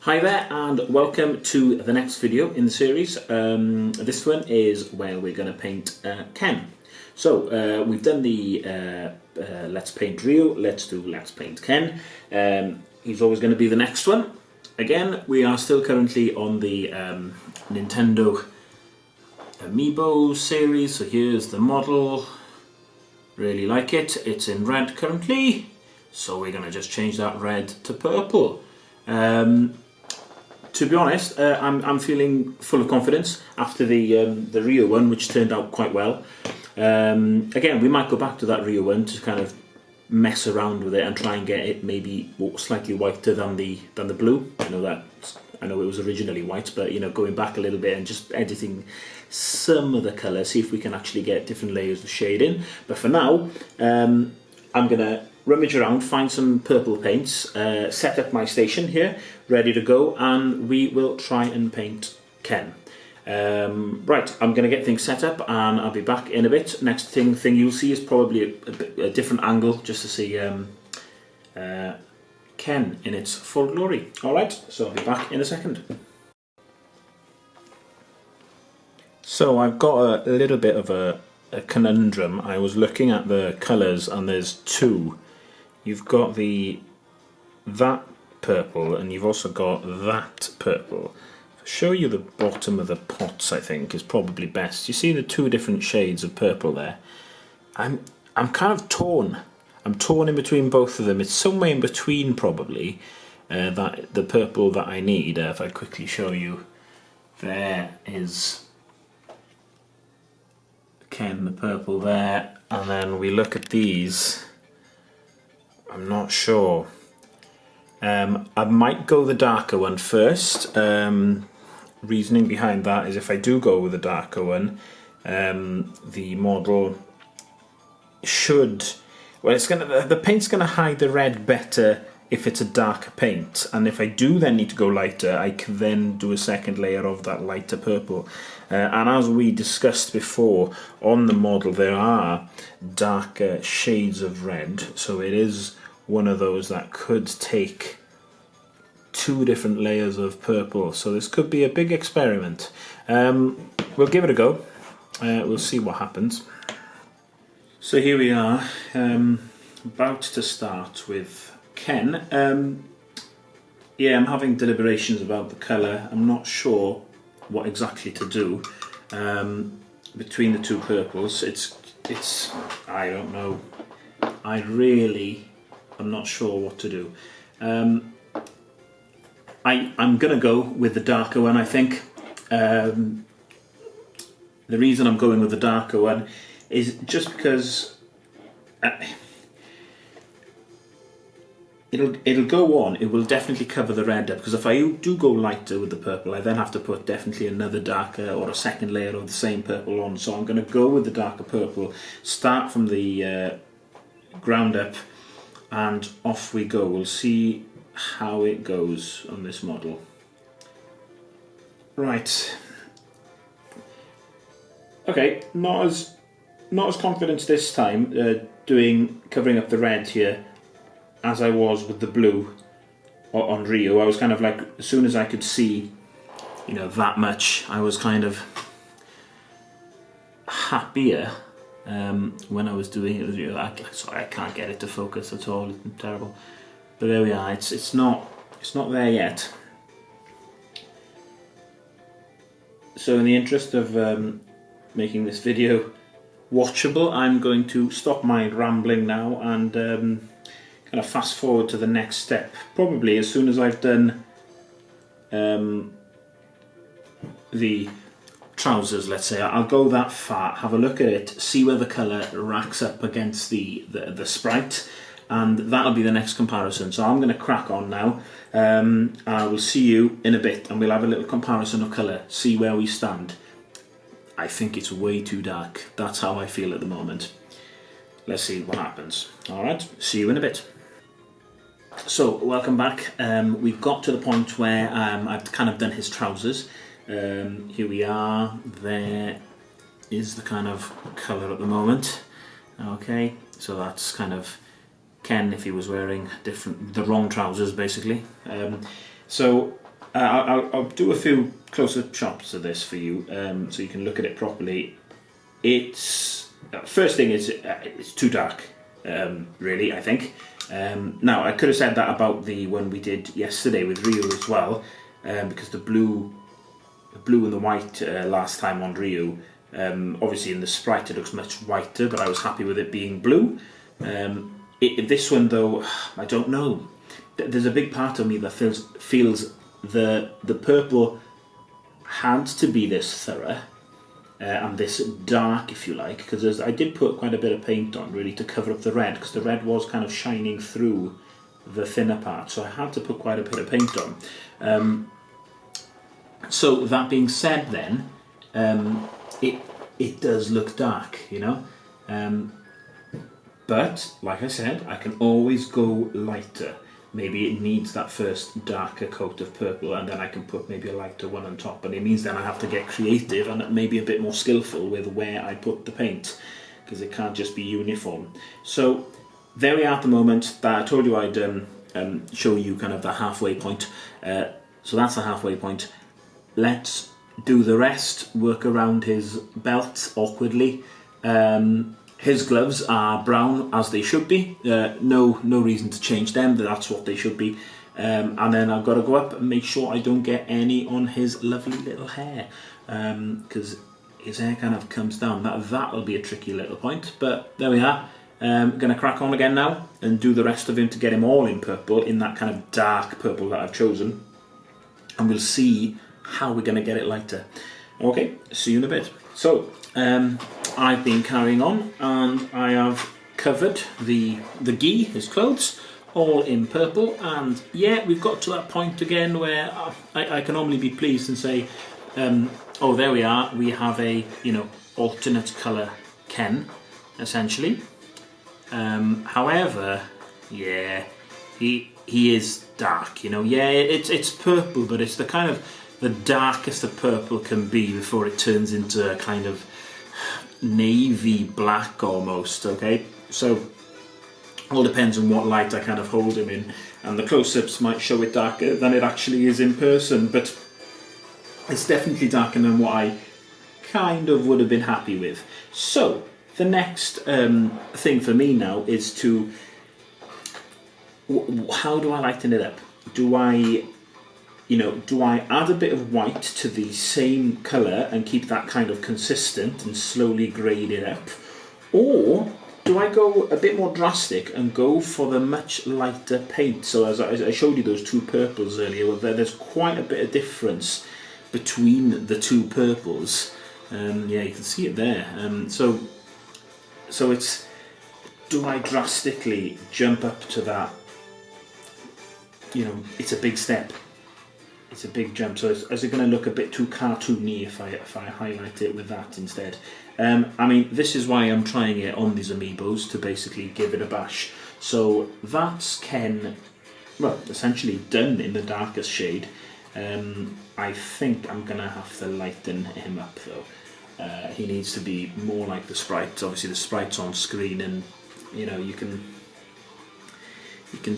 Hi there and welcome to the next video in the series. This one is where we're going to paint Ken. So we've done the Let's Paint Rio, let's paint Ken. He's always going to be the next one. Again, we are still currently on the Nintendo Amiibo series, so here's the model. Really like it. It's in red currently, so we're going to just change that red to purple. To be honest, I'm feeling full of confidence after the Rio one, which turned out quite well. Again, we might go back to that Rio one to kind of mess around with it and try and get it maybe slightly whiter than the blue. I know it was originally white, but going back a little bit and just editing some of the colour, see if we can actually get different layers of shade in. But for now, I'm gonna rummage around, find some purple paints, set up my station here, ready to go, and we will try and paint Ken. Right, I'm going to get things set up and I'll be back in a bit. Next thing you'll see is probably a different angle, just to see Ken in its full glory. Alright, so I'll be back in a second. So I've got a little bit of a conundrum. I was looking at the colours and there's two. You've got that purple and you've also got that purple. I'll show you the bottom of the pots, I think, is probably best. You see the two different shades of purple there? I'm kind of torn. I'm torn in between both of them. It's somewhere in between probably the purple that I need. If I quickly show you, there is Ken, the purple there, and then we look at these. I'm not sure. I might go the darker one first. Reasoning behind that is if I do go with the darker one, the model should... Well, the paint's going to hide the red better if it's a darker paint. And if I do then need to go lighter, I can then do a second layer of that lighter purple. And as we discussed before, on the model there are darker shades of red. So it is one of those that could take two different layers of purple, so this could be a big experiment. We'll give it a go. We'll see what happens. So here we are, about to start with Ken. Yeah, I'm having deliberations about the colour. I'm not sure what exactly to do between the two purples. It's I don't know. I'm not sure what to do. I'm gonna go with the darker one, I think. The reason I'm going with the darker one is just because it'll go on. It will definitely cover the red up, because if I do go lighter with the purple, I then have to put definitely another darker or a second layer of the same purple on. So I'm gonna go with the darker purple, start from the ground up, and off we go. We'll see how it goes on this model. Right. Okay, not as confident this time covering up the red here as I was with the blue on Rio. I was kind of like, as soon as I could see, that much, I was kind of happier. When I was doing it, sorry, I can't get it to focus at all. It's terrible. But there we are. It's not there yet. So in the interest of making this video watchable, I'm going to stop my rambling now and kind of fast forward to the next step. Probably as soon as I've done the trousers, let's say, I'll go that far, have a look at it, see where the colour racks up against the sprite, and that'll be the next comparison. So I'm going to crack on now. I will see you in a bit and we'll have a little comparison of colour, see where we stand. I think it's way too dark. That's how I feel at the moment. Let's see what happens. Alright, see you in a bit. So, welcome back. We've got to the point where I've kind of done his trousers. Here we are. There is the kind of colour at the moment. Okay, so that's kind of Ken if he was wearing the wrong trousers, basically. So I'll do a few close-up shots of this for you, so you can look at it properly. It's first thing is it's too dark, really. I think. Now I could have said that about the one we did yesterday with Rio as well, because the blue and the white last time on Rio. Obviously in the Sprite it looks much whiter, but I was happy with it being blue. This one though, I don't know. There's a big part of me that feels the purple had to be this thorough and this dark, if you like, because I did put quite a bit of paint on really to cover up the red, because the red was kind of shining through the thinner part, so I had to put quite a bit of paint on. So that being said, then it does look dark, you know. But like I said, I can always go lighter. Maybe it needs that first darker coat of purple, and then I can put maybe a lighter one on top. But it means then I have to get creative and maybe a bit more skillful with where I put the paint, because it can't just be uniform. So there we are at the moment. I told you I'd show you kind of the halfway point. So that's the halfway point. Let's do the rest. Work around his belt awkwardly. His gloves are brown, as they should be. No reason to change them. That's what they should be. And then I've got to go up and make sure I don't get any on his lovely little hair, because his hair kind of comes down. That will be a tricky little point. But there we are. Going to crack on again now and do the rest of him to get him all in purple, in that kind of dark purple that I've chosen. And we'll see how we're going to get it lighter. Okay, see you in a bit. So, I've been carrying on, and I have covered the gi, his clothes, all in purple, and yeah, we've got to that point again where I can only be pleased and say, oh, there we are, we have a, you know, alternate colour Ken, essentially. However, yeah, he is dark, you know. Yeah, it's purple, but it's the kind of the darkest a purple can be before it turns into a kind of navy black almost. Okay, so all depends on what light I kind of hold him in, and the close-ups might show it darker than it actually is in person, but it's definitely darker than what I kind of would have been happy with. So the next thing for me now is to, how do I lighten it up? Do I add a bit of white to the same colour and keep that kind of consistent and slowly grade it up? Or do I go a bit more drastic and go for the much lighter paint? So as I showed you those two purples earlier, well, there's quite a bit of difference between the two purples. Yeah, you can see it there. So it's, do I drastically jump up to that? You know, it's a big step. It's a big jump. So is it going to look a bit too cartoony if I highlight it with that instead? I mean, this is why I'm trying it on these amiibos, to basically give it a bash. So that's Ken, well, essentially done in the darkest shade. I think I'm going to have to lighten him up though. He needs to be more like the Sprite. Obviously the Sprite's on screen, and you know, you can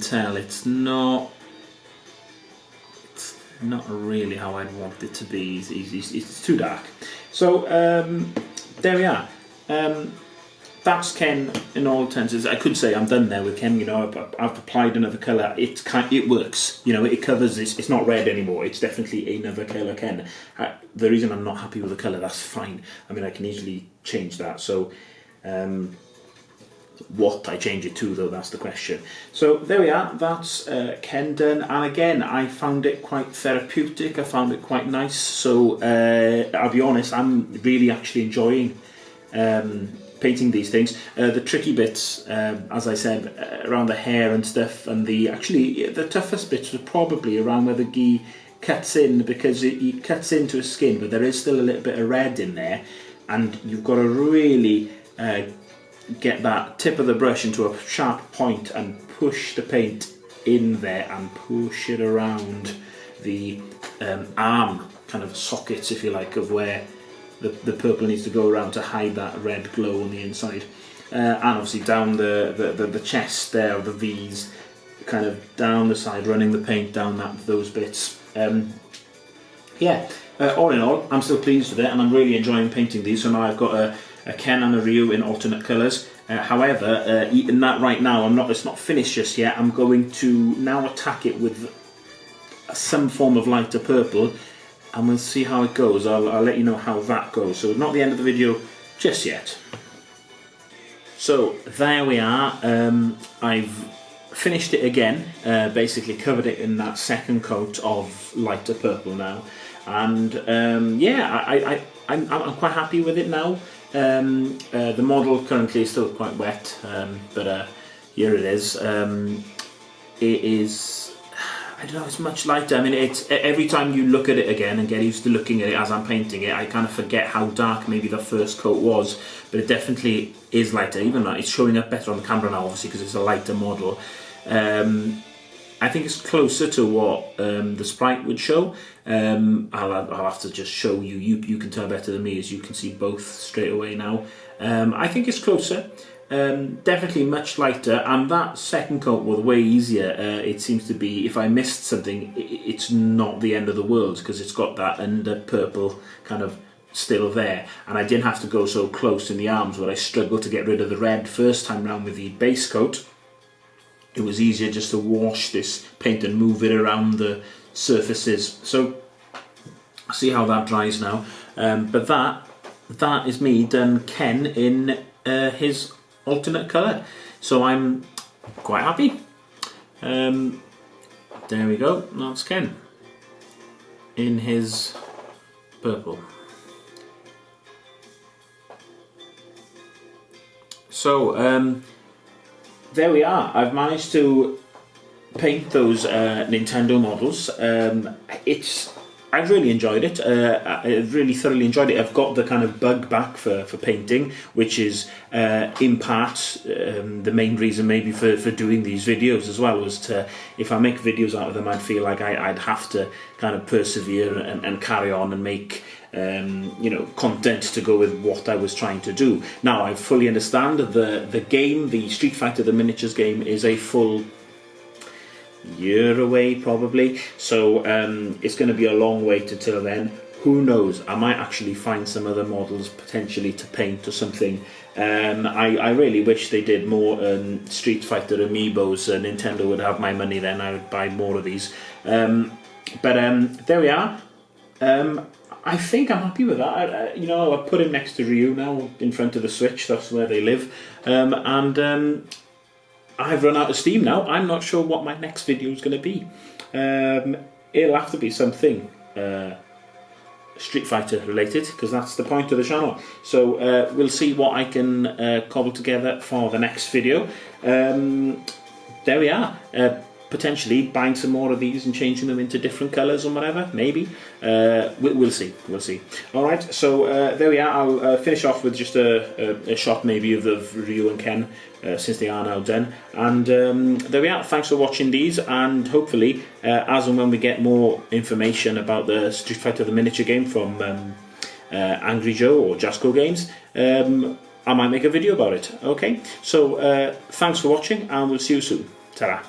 tell it's not really how I'd want it to be. It's too dark. So there we are. That's Ken in all intents. I could say I'm done there with Ken. You know, I've applied another colour. It works. You know, it covers. It's not red anymore. It's definitely another colour Ken. The reason I'm not happy with the colour, that's fine. I mean, I can easily change that. So. What I change it to though, that's the question. So there we are, that's Ken done, and again I found it quite therapeutic, I found it quite nice. So I'll be honest, I'm really actually enjoying painting these things. The tricky bits, as I said, around the hair and stuff, and the toughest bits were probably around where the gi cuts in, because he cuts into his skin, but there is still a little bit of red in there, and you've got to really get that tip of the brush into a sharp point and push the paint in there and push it around the arm kind of sockets, if you like, of where the purple needs to go around to hide that red glow on the inside, and obviously down the chest there, or the V's, kind of down the side, running the paint down those bits. Yeah, all in all, I'm still pleased with it, and I'm really enjoying painting these. So now I've got a Ken and a Ryu in alternate colours. However, eating that right now, it's not finished just yet. I'm going to now attack it with some form of lighter purple, and we'll see how it goes. I'll let you know how that goes. So not the end of the video just yet. So there we are. I've finished it again, basically covered it in that second coat of lighter purple now, and yeah, I'm quite happy with it now. The model currently is still quite wet, but here it is. It is, I don't know, it's much lighter. I mean, it's every time you look at it again and get used to looking at it as I'm painting it, I kind of forget how dark maybe the first coat was, but it definitely is lighter. Even though it's showing up better on the camera now, obviously, because it's a lighter model. I think it's closer to what the sprite would show. I'll have to just show you. You can tell better than me, as you can see both straight away now. I think it's closer. Definitely much lighter, and that second coat was way easier. It seems to be, if I missed something, it's not the end of the world, because it's got that under purple kind of still there, and I didn't have to go so close in the arms where I struggled to get rid of the red first time round with the base coat. It was easier just to wash this paint and move it around the surfaces. So see how that dries now. But that is me done Ken in his alternate colour. So I'm quite happy. There we go, that's Ken in his purple. So there we are. I've managed to paint those Nintendo models. I've really enjoyed it. I've really thoroughly enjoyed it. I've got the kind of bug back for painting, which is in part the main reason maybe for doing these videos as well, was to, if I make videos out of them, I'd feel like I'd have to kind of persevere and carry on and make you know, content to go with what I was trying to do. Now I fully understand the game, the Street Fighter the Miniatures game, is a full year away probably, so it's going to be a long wait until then. Who knows, I might actually find some other models potentially to paint or something. I really wish they did more Street Fighter amiibos. Nintendo would have my money then, I would buy more of these. But there we are. I think I'm happy with that. You know, I'll put him next to Ryu now, in front of the Switch, that's where they live. I've run out of steam now. I'm not sure what my next video is going to be. It'll have to be something Street Fighter related, because that's the point of the channel. So we'll see what I can cobble together for the next video. There we are. Potentially buying some more of these and changing them into different colours or whatever, maybe. We'll see. Alright, so there we are. I'll finish off with just a shot maybe of Ryu and Ken, since they are now done. And there we are. Thanks for watching these, and hopefully as and when we get more information about the Street Fighter the miniature game from Angry Joe or Jasco Games, I might make a video about it. Okay, so thanks for watching, and we'll see you soon. Ta-ra.